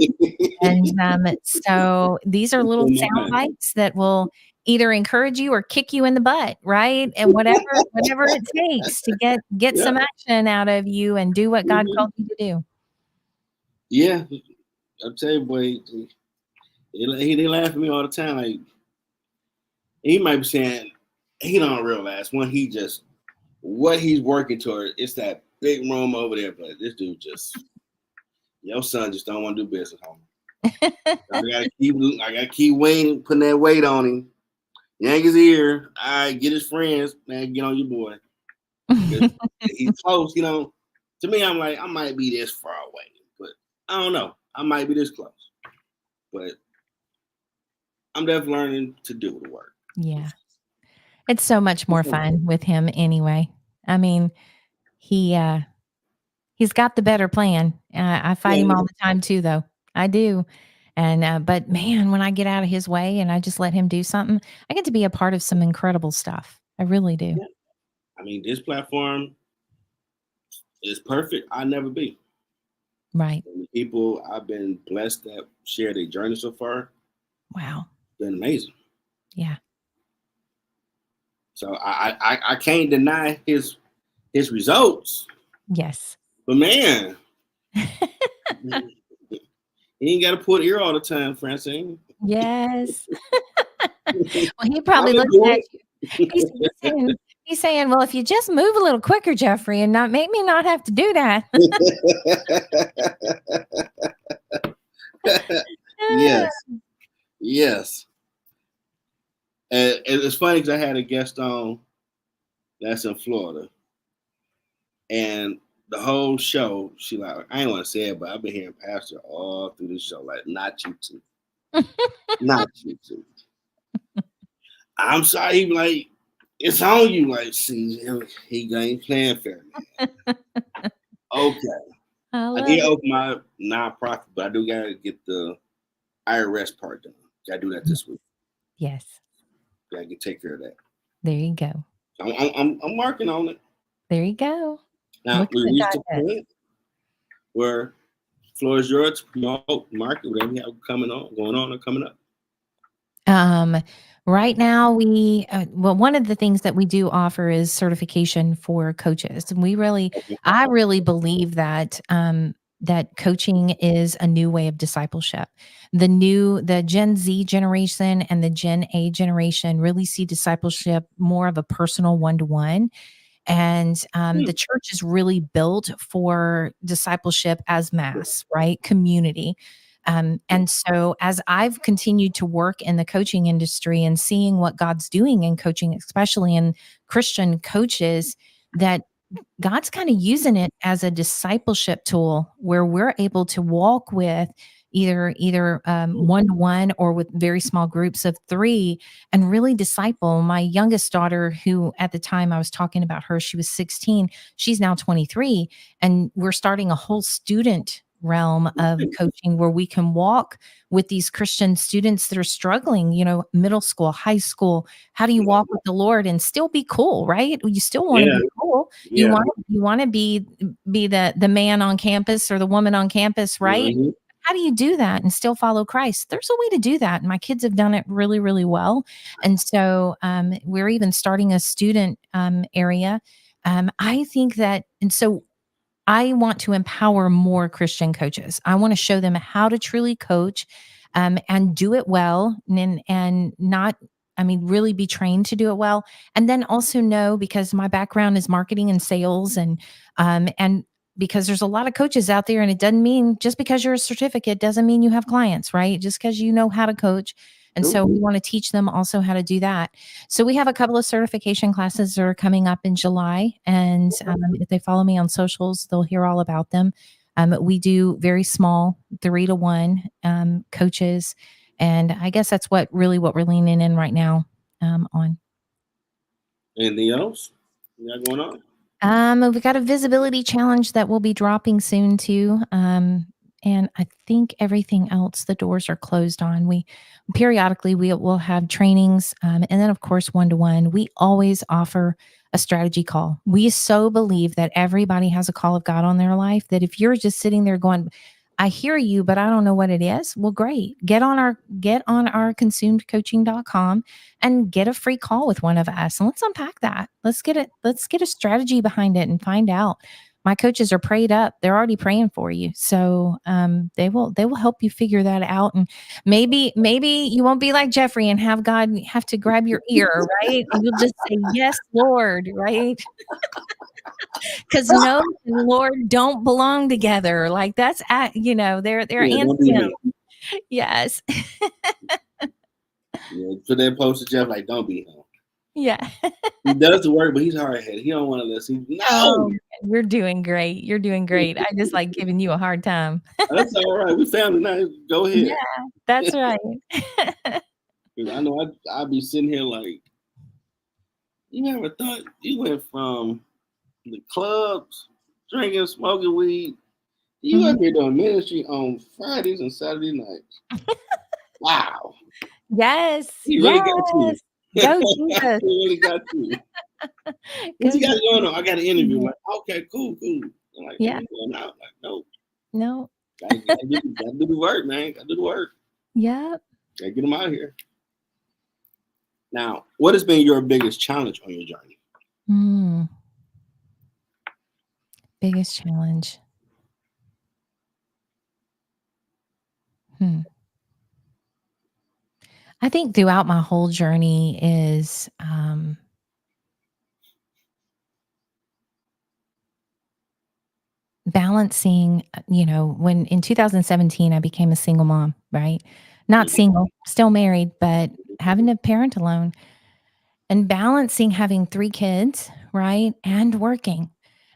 And so these are little sound bites that will either encourage you or kick you in the butt, right? And whatever it takes to get some action out of you and do what God called you to do. Yeah, I'll tell you, boy, they laugh at me all the time. Like he might be saying he don't realize when he just what he's working toward. It's that big room over there, but this dude just your son just don't want to do business, homie. I gotta keep waiting, putting that weight on him. Yank his ear. I get his friends, man. Get on your boy. He's close, To me, I'm like, I might be this far away, but I don't know. I might be this close, but I'm definitely learning to do the work. Yeah, it's so much more fun with him anyway. I mean, he's got the better plan. I fight him all the time too, though. I do. And but man, when I get out of his way and I just let him do something, I get to be a part of some incredible stuff. I really do. Yeah. I mean, this platform is perfect. I'll never be. Right. And the people I've been blessed that share their journey so far. Wow. Been amazing. Yeah. So I can't deny his results. Yes. But man, he ain't got to put ear all the time, Francine. Yes. Well, he I'm probably gonna looking do at you. He's saying, "Well, if you just move a little quicker, Jeffrey, and not make me not have to do that." it. Yes, yes. And it's funny because I had a guest on that's in Florida, and the whole show, she like, I ain't want to say it, but I've been hearing Pastor all through the show, like, not you two, not you two. I'm sorry, he be like, it's on you. Like, see, he ain't playing fair, man. Okay. I I love did it. open my nonprofit, but I do gotta get the IRS part done. Gotta do that this week. Yes. Gotta take care of that. There you go. I'm working on it. There you go. Now Look at we what reached God a does. point where floor is yours to promote, market, whatever you have going on, or coming up. Um, right now, well, one of the things that we do offer is certification for coaches. And Okay. I really believe that that coaching is a new way of discipleship. The Gen Z generation and the Gen A generation really see discipleship more of a personal one-to-one. And the church is really built for discipleship as mass, right? Community. And so, as I've continued to work in the coaching industry and seeing what God's doing in coaching, especially in Christian coaches, that God's kind of using it as a discipleship tool where we're able to walk with either one to one or with very small groups of three and really disciple. My youngest daughter, who at the time I was talking about her, she was 16, she's now 23, and we're starting a whole student realm of coaching where we can walk with these Christian students that are struggling, middle school, high school. How do you walk with the Lord and still be cool, right? You still want to Yeah, be cool. You yeah. want to be the man on campus or the woman on campus, right? Mm-hmm. How do you do that and still follow Christ? There's a way to do that. And my kids have done it really, really well. And so we're even starting a student area. I think that, and so I want to empower more Christian coaches. I want to show them how to truly coach and do it well and not, I mean, really be trained to do it well. And then also know, because my background is marketing and sales and because there's a lot of coaches out there, and it doesn't mean just because you're a certificate doesn't mean you have clients, right? Just because you know how to coach. And so we want to teach them also how to do that. So we have a couple of certification classes that are coming up in July, and if they follow me on socials, they'll hear all about them. We do very small 3-to-1 coaches, and I guess that's what we're leaning in right now on. Anything else you got going on? We got a visibility challenge that will be dropping soon too. And I think everything else, the doors are closed on. We periodically we will have trainings, and then of course 1-to-1. We always offer a strategy call. We so believe that everybody has a call of God on their life. That if you're just sitting there going, I hear you, but I don't know what it is. Well, great. Get on our consumedcoaching.com and get a free call with one of us. And let's unpack that. Let's get a strategy behind it and find out. My coaches are prayed up. They're already praying for you. So they will help you figure that out. And maybe you won't be like Jeffrey and have God have to grab your ear, right? And you'll just say, Yes, Lord, right? Because no and Lord don't belong together. Like that's they're Yeah, don't be antonyms. me. Yes. Yeah, put that poster Jeff like, don't be him. Yeah. He does the work, but he's hard headed. He don't want to listen. No, Oh, you're doing great. You're doing great. I just like giving you a hard time. that's all right. We family now. Go Yeah, ahead. that's right. 'Cause I know I'd be sitting here like, you never thought you went from the clubs, drinking, smoking weed. You Mhm. up here doing ministry on Fridays and Saturday nights. Wow. Yes, He really got you. yes. He Go Jesus. really got you. What Go you got going on? Jesus. I got an interview. I'm like, okay, cool. I'm like, Yeah. ain't going out. Like, no. No. Gotta do the work, man. Gotta do the work. Yep. Gotta get them out here. Now, what has been your biggest challenge on your journey? Mm, biggest challenge. Hmm. I think throughout my whole journey is balancing, when in 2017 I became a single mom, right? Not Mhm. single, still married, but having to parent alone and balancing having 3 kids, right? And working.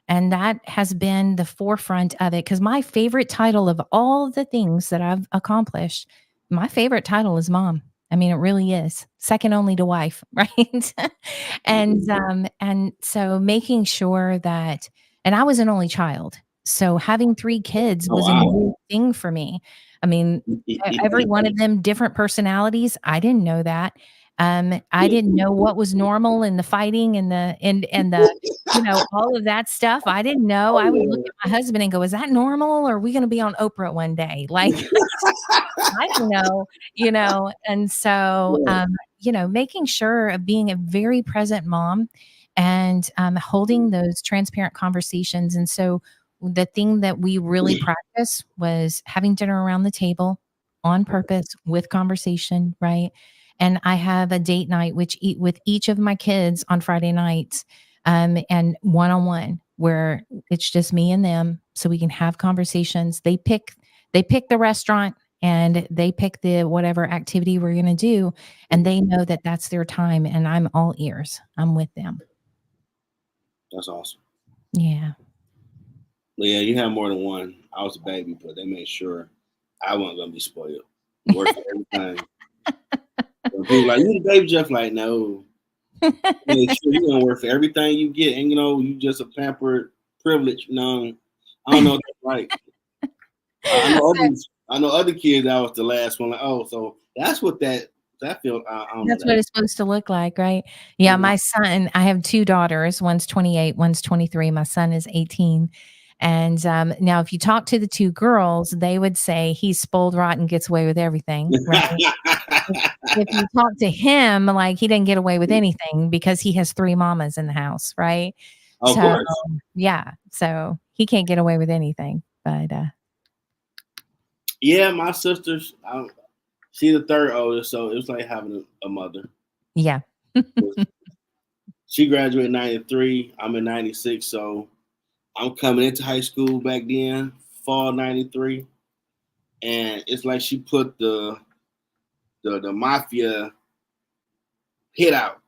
And that has been the forefront of it because my favorite title of all the things that I've accomplished, my favorite title is mom. I mean, it really is. Second only to wife, right? And so making sure that and I was an only child. So having 3 kids Oh was a wow. new thing for me. I mean, every one of them different personalities. I didn't know that. I didn't know what was normal in the fighting and the all of that stuff. I didn't know. I would look Oh, at my husband and go, "Is that normal? Or are we gonna be on Oprah one day?" Like, I don't know, And so, yeah. making sure of being a very present mom and holding those transparent conversations. And so, the thing that we really practice was having dinner around the table on purpose with conversation, right? And I have a date night, which eat with each of my kids on Friday nights, and one on one, where it's just me and them, so we can have conversations. They pick the restaurant and they pick the whatever activity we're going to do, and they know that that's their time, and I'm all ears. I'm with them. That's awesome. Yeah. But yeah, you have more than one. I was a baby, but they made sure I wasn't gonna be spoiled. Work for everything. When people like, you the baby Jeff, like, no. Make sure you're gonna work for everything you get, and you just a pampered privilege. No, I don't know what that's like. I know others. I know other kids. That was the last one. Like, oh, so that's what that feels. I don't know That's what that. it's supposed to look like, right? Yeah, Mhm. my son, I have 2 daughters, one's 28, one's 23, my son is 18, and, now if you talk to the 2 girls, they would say he's spoiled rotten, gets away with everything, right? If you talk to him, like, he didn't get away with anything because he has 3 mamas in the house, right? Of So, course. yeah, so he can't get away with anything, but, Yeah, my sister's. She's the third oldest, so it was like having a mother. yeah. She graduated in '93. I'm in '96, so I'm coming into high school back then, fall '93, and it's like she put the mafia hit out.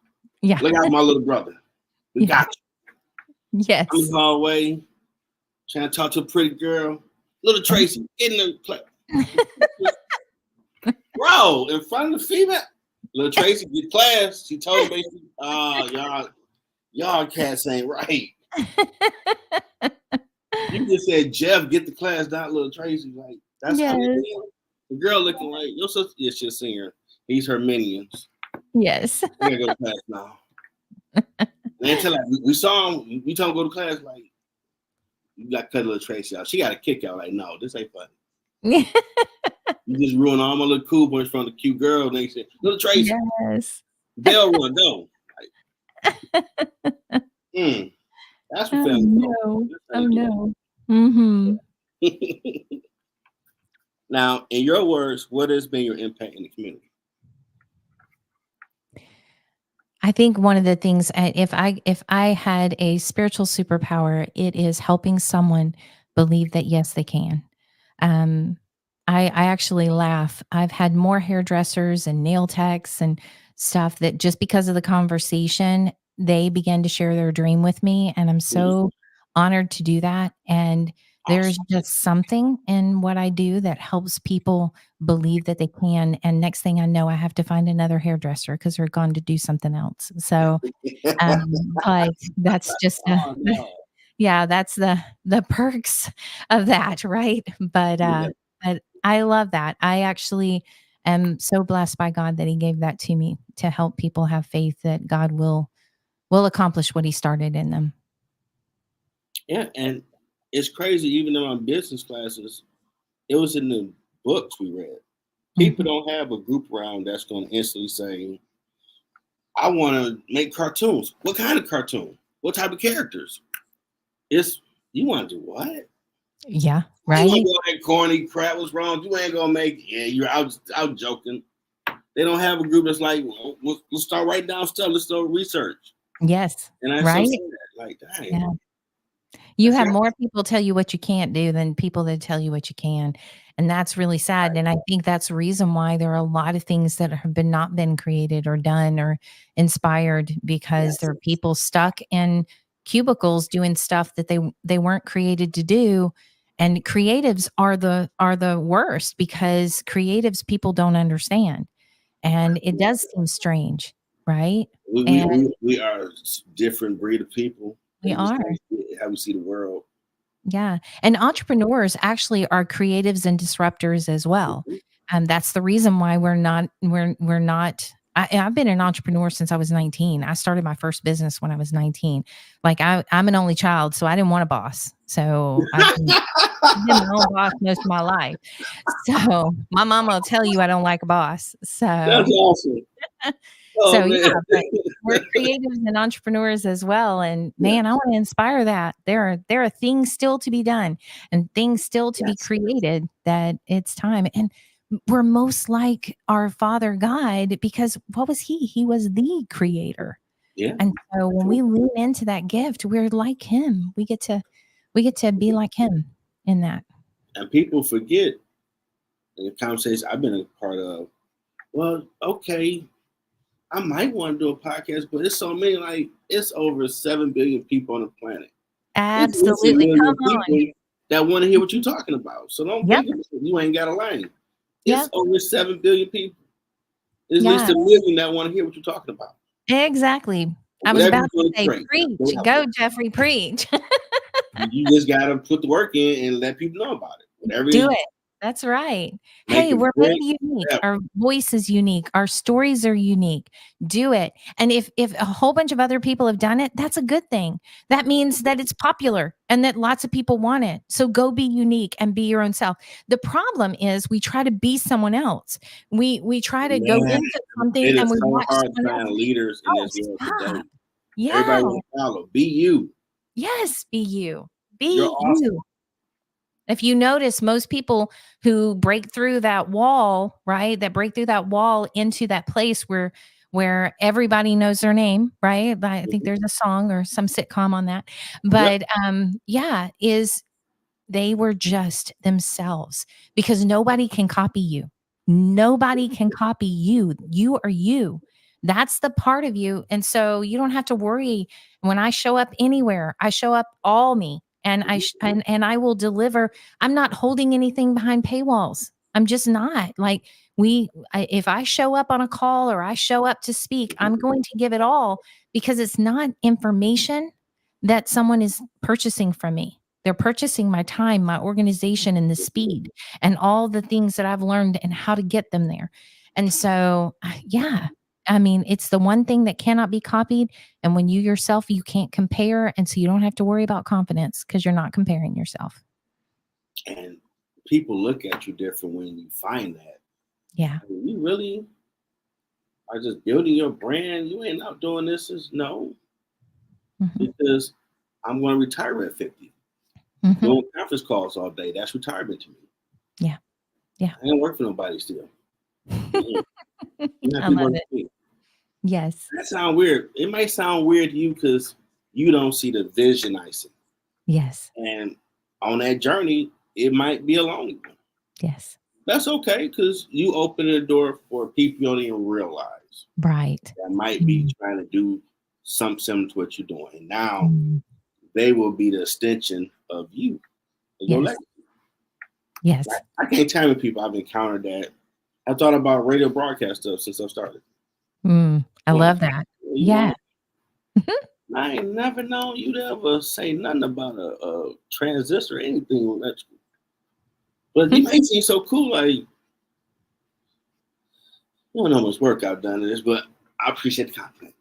Yeah, Look out, my little brother. We yeah, got you. I'm in yes. the hallway trying to talk to a pretty girl. Little Tracy, get in the play. Bro, in front of the female. Little Tracy, get class. She told me, y'all cats ain't right. You just said, Jeff, get the class, not little Tracy. Like, that's how they Yes, feel. The girl looking like, your sister, yeah, she's a singer. He's her minions. yes. We gotta go to class now. And until like, we saw him, we told him to go to class, like, you got to cut little Tracy out. She got a kick out, like, no, this ain't funny. You just ruined all my little cool points from the cute girl. They said, little Tracy, Yes. bell run, go. Like, that's what Oh, family talk. no. That's how Oh, they do no. Mhm. it. Now, in your words, what has been your impact in the community? I think one of the things if I had a spiritual superpower, it is helping someone believe that yes, they can. Um, I actually laugh. I've had more hairdressers and nail techs and stuff that just because of the conversation, they began to share their dream with me, and I'm Mhm. so honored to do that. And there's Awesome. just something in what I do that helps people believe that they can. And next thing I know, I have to find another hairdresser because they're gone to do something else. So, but that's just Oh no. yeah, that's the perks of that, right? Yeah. But I love that. I actually am so blessed by God that He gave that to me to help people have faith that God will accomplish what He started in them. Yeah, and it's crazy. Even in my business classes, it was in the books we read. People Mhm. don't have a group around that's going to instantly say, "I want to make cartoons." What kind of cartoon? What type of characters? It's you want to do what? Yeah, You want right? to go that corny crap? What's wrong? You ain't gonna make. Yeah, I was joking. They don't have a group that's like, well, let's start writing down stuff. Let's start research. Yes. And I'm so Right. sad. Like, dang. Yeah. You have more people tell you what you can't do than people that tell you what you can. And that's really sad. And I think that's the reason why there are a lot of things that have not been created or done or inspired, because there are people stuck in cubicles doing stuff that they weren't created to do. And creatives are the worst, because creatives people don't understand. And it does seem strange, right? We are a different breed of people. We are. How we see the world. Yeah. And entrepreneurs actually are creatives and disruptors as well. That's the reason why I've been an entrepreneur since I was 19. I started my first business when I was 19. Like I'm an only child, so I didn't want a boss. So I've been my own boss most of my life. So my mama will tell you I don't like a boss. So that's awesome. So yeah, but we're creatives and entrepreneurs as well. And man, I want to inspire that. There are things still to be done and things still to be created, that it's time. And we're most like our Father God, because what was he? He was the creator. Yeah. And so when we lean into that gift, we're like him. We get to be like him in that. And people forget in the conversation I've been a part of, well, okay, I might want to do a podcast, but it's so many, like it's over 7 billion people on the planet. Absolutely. Come on. That want to hear what you're talking about. So don't think you ain't got a line. It's over 7 billion people. There's at least a million that want to hear what you're talking about. Exactly. I was about to say, preach. Go, Jeffrey, preach. You just got to put the work in and let people know about it. Do it. That's right. Hey, we're made unique. Yeah. Our voice is unique. Our stories are unique. Do it. And if a whole bunch of other people have done it, that's a good thing. That means that it's popular and that lots of people want it. So go be unique and be your own self. The problem is we try to be someone else. We try to go into something and we watch hard to find leaders in this world today. Yeah. Everybody will follow. Be you. Yes, be you. Be you. Awesome. If you notice, most people who break through that wall, right, that break through that wall into that place where everybody knows their name, right? I think there's a song or some sitcom on that. But is they were just themselves, because nobody can copy you. Nobody can copy you. You are you. That's the part of you. And so you don't have to worry. When I show up anywhere, I show up all me. And I will deliver. I'm not holding anything behind paywalls. I'm just not. Like if I show up on a call or I show up to speak, I'm going to give it all, because it's not information that someone is purchasing from me. They're purchasing my time, my organization, and the speed and all the things that I've learned and how to get them there. And so, I mean, it's the one thing that cannot be copied. And when you yourself, you can't compare. And so you don't have to worry about confidence, because you're not comparing yourself. And people look at you different when you find that. Yeah. I mean, you really are just building your brand. You ain't out doing this. No. Because I'm going to retire at 50. Doing conference calls all day. That's retirement to me. Yeah. Yeah. I ain't work for nobody still. I love it. Yes. That sounds weird. It might sound weird to you because you don't see the vision I see. Yes. And on that journey, it might be a long one. Yes. That's okay, because you open the door for people you don't even realize. Right. That might be trying to do something similar to what you're doing. And now they will be the extension of you. Yes. Yes. I can't tell you people I've encountered that. I thought about radio broadcast stuff since I started. I love that. Yeah. I ain't never known you to ever say nothing about a transistor or anything electrical. But you might seem so cool, like, you don't know how much work I've done in this, but I appreciate the compliment.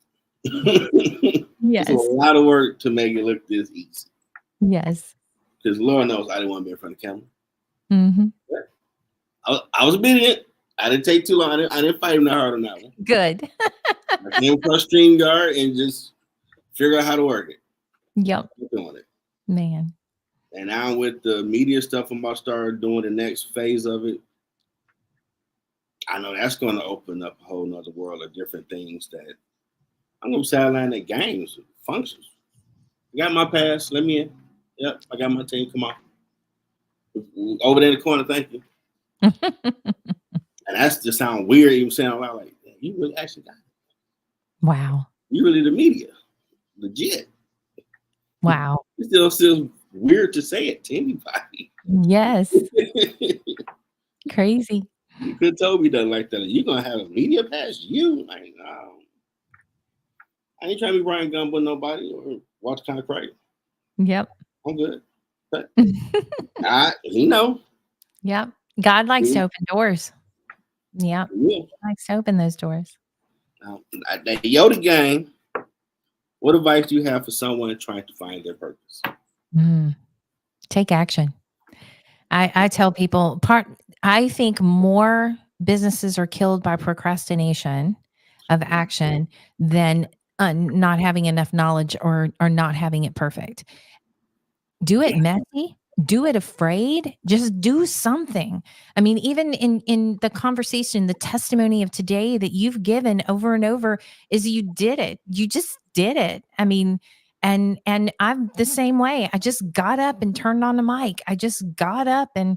Yes. It's a lot of work to make it look this easy. Yes. Because Lord knows I didn't want to be in front of the camera. I was obedient. I didn't take too long. I didn't fight him that hard on that one. Good. I came across StreamYard and just figure out how to work it. Yep. I'm doing it. Man. And now with the media stuff, I'm about to start doing the next phase of it. I know that's going to open up a whole nother world of different things that I'm going to sideline at games, functions. I got my pass. Let me in. Yep, I got my team. Come on. Over there in the corner, thank you. And that's just sound weird even saying out loud like, you really actually got it. Wow. You really the media. Legit. Wow. It still feels weird to say it to anybody. Yes. Crazy. You could have told me that like that. You gonna have a media pass? You like, no. I ain't trying to be Brian Gumbo with nobody or watch kind of crazy. Yep. I'm good. But he know. Yep. God likes to open doors. Yep. Yeah. He likes to open those doors. The Yoda gang. What advice do you have for someone trying to find their purpose? Take action. I tell people I think more businesses are killed by procrastination of action than not having enough knowledge or not having it perfect. Do it messy. Do it afraid. Just do something. I mean, even in the conversation, the testimony of today that you've given over and over is you did it. You just did it. I mean, and I'm the same way. I just got up and turned on the mic. I just got up and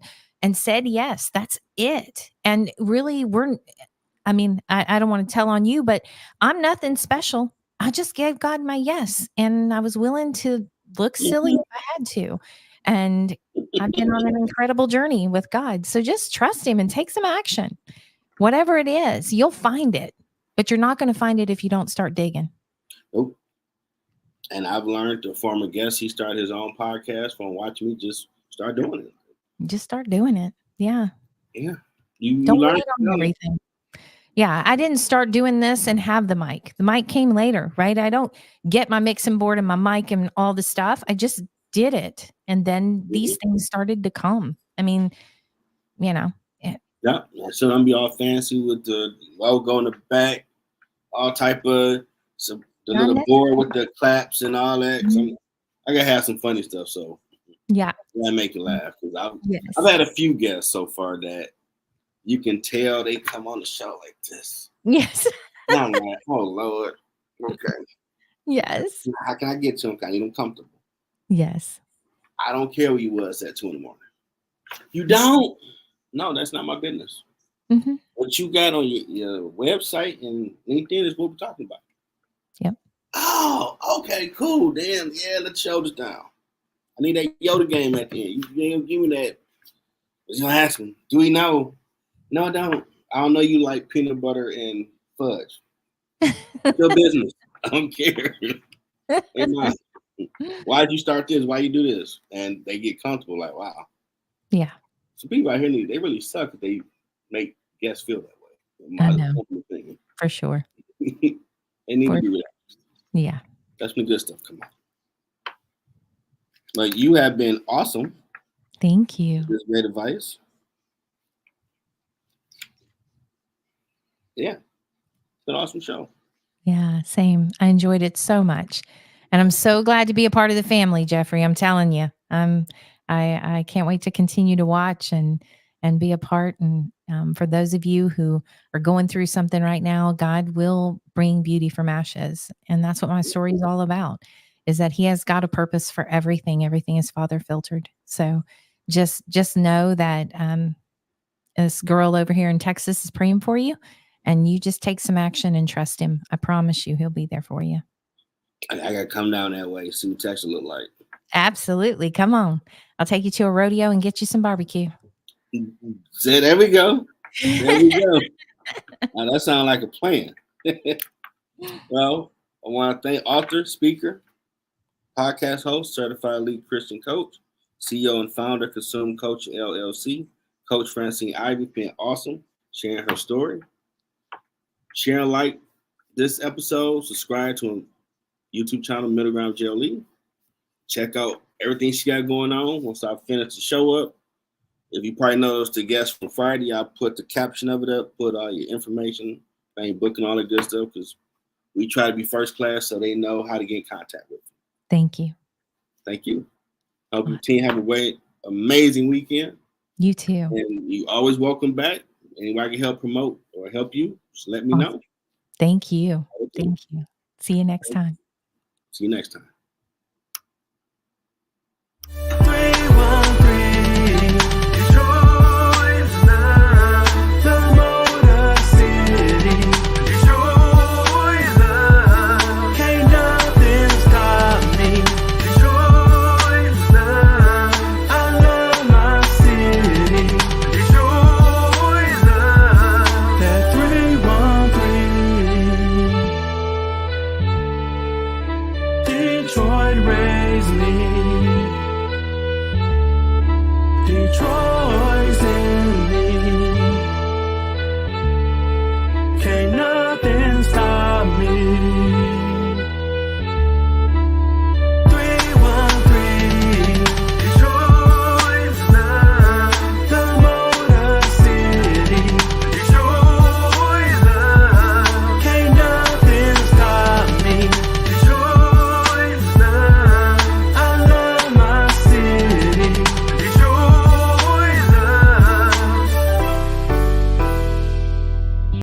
said yes. That's it. And really, I don't want to tell on you, but I'm nothing special. I just gave God my yes, and I was willing to look silly if I had to. And I've been on an incredible journey with God. So just trust him and take some action. Whatever it is, you'll find it, but you're not going to find it if you don't start digging. Nope. And I've learned, the former guest, he started his own podcast from watching me just start doing it. Just start doing it. Yeah. Yeah. You don't learn wait on everything. Yeah, I didn't start doing this and have the mic. The mic came later, right? I don't get my mixing board and my mic and all the stuff. I just did it. And then these things started to come. I mean, Yeah. So I'm be all fancy with the logo in the back, all type of the little board with the claps and all that. I gotta have some funny stuff. So yeah, I make you laugh because I've had a few guests so far that you can tell they come on the show like this. Yes. And I'm like, oh Lord. Okay. Yes. How can I get to them? Can I get them comfortable? Yes. I don't care where you was at 2 a.m. You don't? No, that's not my business. Mm-hmm. What you got on your website and LinkedIn is what we're talking about. Yep. Oh, okay, cool. Damn, yeah, let's shoulders down. I need that Yoda game at the end. You ain't give me that. I was gonna ask him, do we know? No, I don't. I don't know you like peanut butter and fudge. Your business. I don't care. Hey, man, why'd you start this? Why you do this? And they get comfortable, like, wow. Yeah. So people out here, they really suck if they make guests feel that way. I know. For sure. They need to be relaxed. Yeah. That's when good stuff come out. Like, you have been awesome. Thank you. This great advice. Yeah. It's an awesome show. Yeah, same. I enjoyed it so much. And I'm so glad to be a part of the family, Jeffrey. I'm telling you. I can't wait to continue to watch and be a part. And for those of you who are going through something right now, God will bring beauty from ashes. And that's what my story is all about, is that he has got a purpose for everything. Everything is Father filtered. So just know that this girl over here in Texas is praying for you, and you just take some action and trust him. I promise you, he'll be there for you. I gotta come down that way, see what Texas look like. Absolutely. Come on. I'll take you to a rodeo and get you some barbecue. So there we go. There we go. Now, that sounds like a plan. Well, I want to thank author, speaker, podcast host, certified lead Christian coach, CEO and founder, Consume Coach LLC, Coach Francine Ivey, being awesome, sharing her story. Share and like this episode. Subscribe to a YouTube channel, Middle Ground JLE. Check out everything she got going on once I finish the show up. If you probably noticed the guest from Friday, I put the caption of it up, put all your information, booking, all the good stuff, because we try to be first class so they know how to get in contact with you. Thank you. Thank you. Hope your team have a amazing weekend. You too. And you always welcome back. Anybody can help promote or help you, just let me know. Thank you. Thank you. See you next time. See you next time. 313 Detroit's love, the Motor City. Detroit's love, can't nothing stop me. Detroit's love, I love my city. Detroit's love, that 313. Detroit raised me. Detroit's in me. Can't nothing stop me.